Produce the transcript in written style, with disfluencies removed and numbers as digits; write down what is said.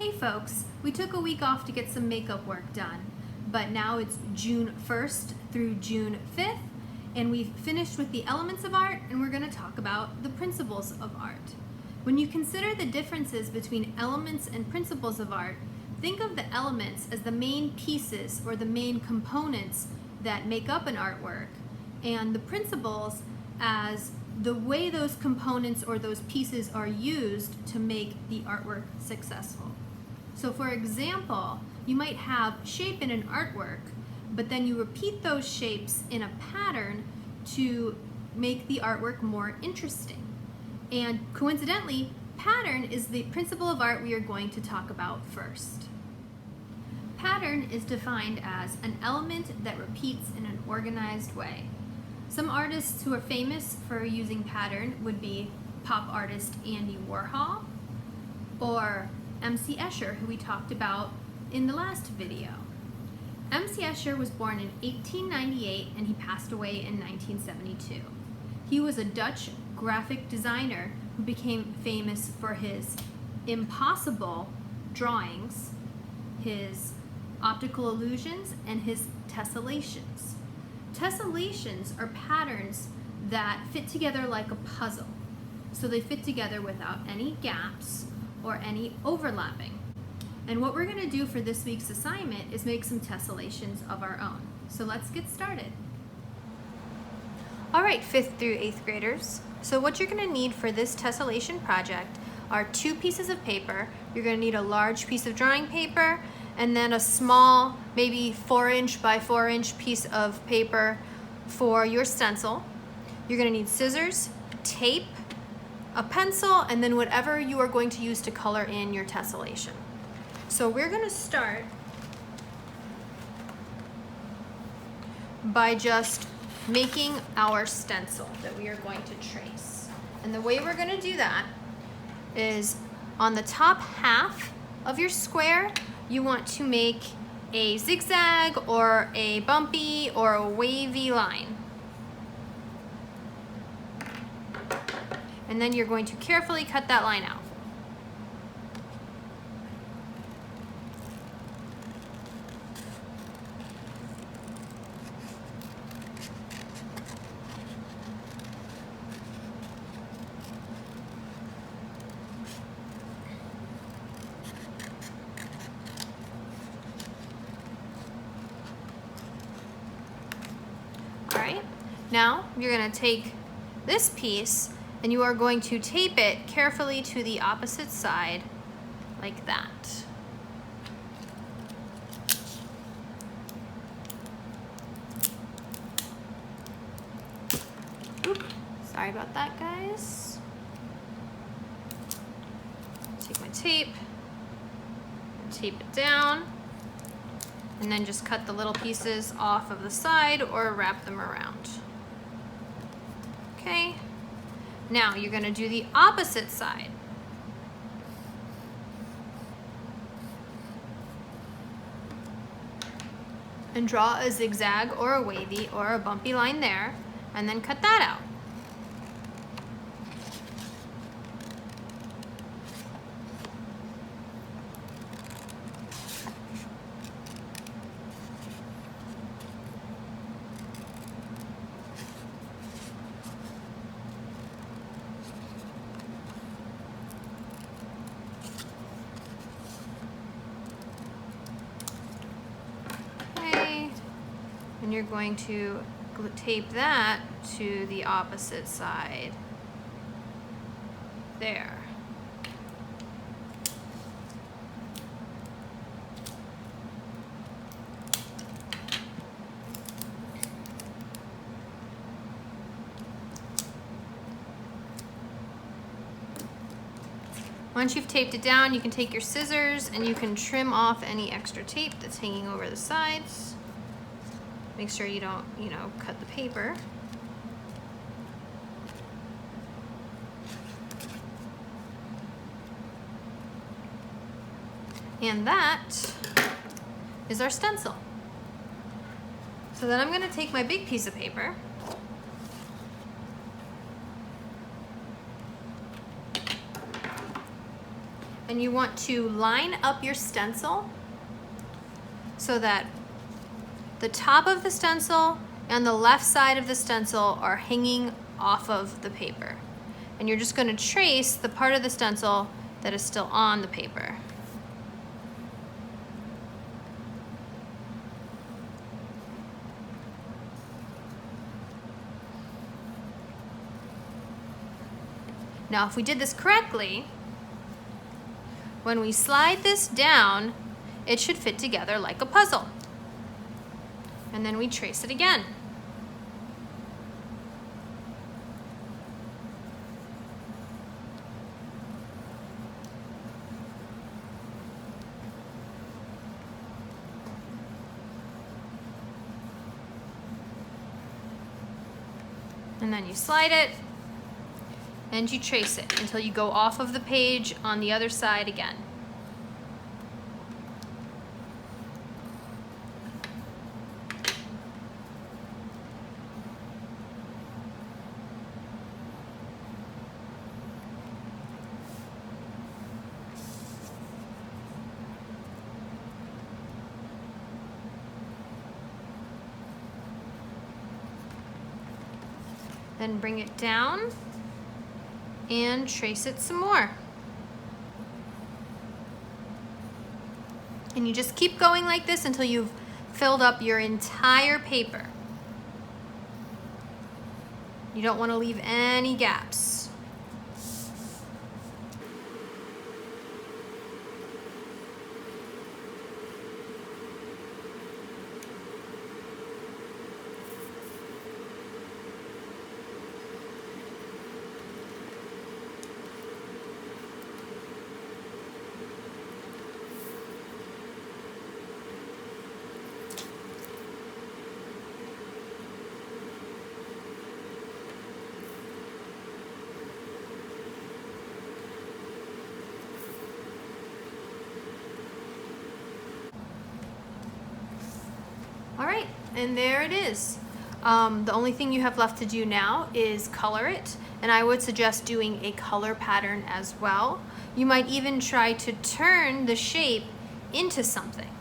Hey folks, we took a week off to get some makeup work done, but now it's June 1st through June 5th, and we've finished with the elements of art, and we're going to talk about the principles of art. When you consider the differences between elements and principles of art, think of the elements as the main pieces or the main components that make up an artwork, and the principles as the way those components or those pieces are used to make the artwork successful. So for example, you might have shape in an artwork, but then you repeat those shapes in a pattern to make the artwork more interesting. And coincidentally, pattern is the principle of art we are going to talk about first. Pattern is defined as an element that repeats in an organized way. Some artists who are famous for using pattern would be pop artist Andy Warhol or MC Escher, who we talked about in the last video. MC Escher was born in 1898 and he passed away in 1972. He was a Dutch graphic designer who became famous for his impossible drawings, his optical illusions, and his tessellations. Tessellations are patterns that fit together like a puzzle. So they fit together without any gaps or any overlapping. And what we're going to do for this week's assignment is make some tessellations of our own. So let's get started. All right, 5th through 8th graders. So what you're going to need for this tessellation project are 2 pieces of paper. You're going to need a large piece of drawing paper and then a small, maybe 4-inch by 4-inch piece of paper for your stencil. You're going to need scissors, tape, a pencil, and then whatever you are going to use to color in your tessellation. So we're going to start by just making our stencil that we are going to trace. And the way we're going to do that is on the top half of your square, you want to make a zigzag or a bumpy or a wavy line. And then you're going to carefully cut that line out. All right, now you're going to take this piece and you are going to tape it carefully to the opposite side, like that. Oop, sorry about that, guys. Take my tape, tape it down, and then just cut the little pieces off of the side or wrap them around. Okay. Now you're going to do the opposite side. And draw a zigzag or a wavy or a bumpy line there, and then cut that out. And you're going to tape that to the opposite side. There. Once you've taped it down, you can take your scissors and you can trim off any extra tape that's hanging over the sides. Make sure you don't, cut the paper. And that is our stencil. So then I'm going to take my big piece of paper And you want to line up your stencil so that the top of the stencil and the left side of the stencil are hanging off of the paper. And you're just going to trace the part of the stencil that is still on the paper. Now, if we did this correctly, when we slide this down, it should fit together like a puzzle. And then we trace it again. And then you slide it, and you trace it until you go off of the page on the other side again. Then bring it down and trace it some more. And you just keep going like this until you've filled up your entire paper. You don't want to leave any gaps. All right, and there it is. The only thing you have left to do now is color it, and I would suggest doing a color pattern as well. You might even try to turn the shape into something.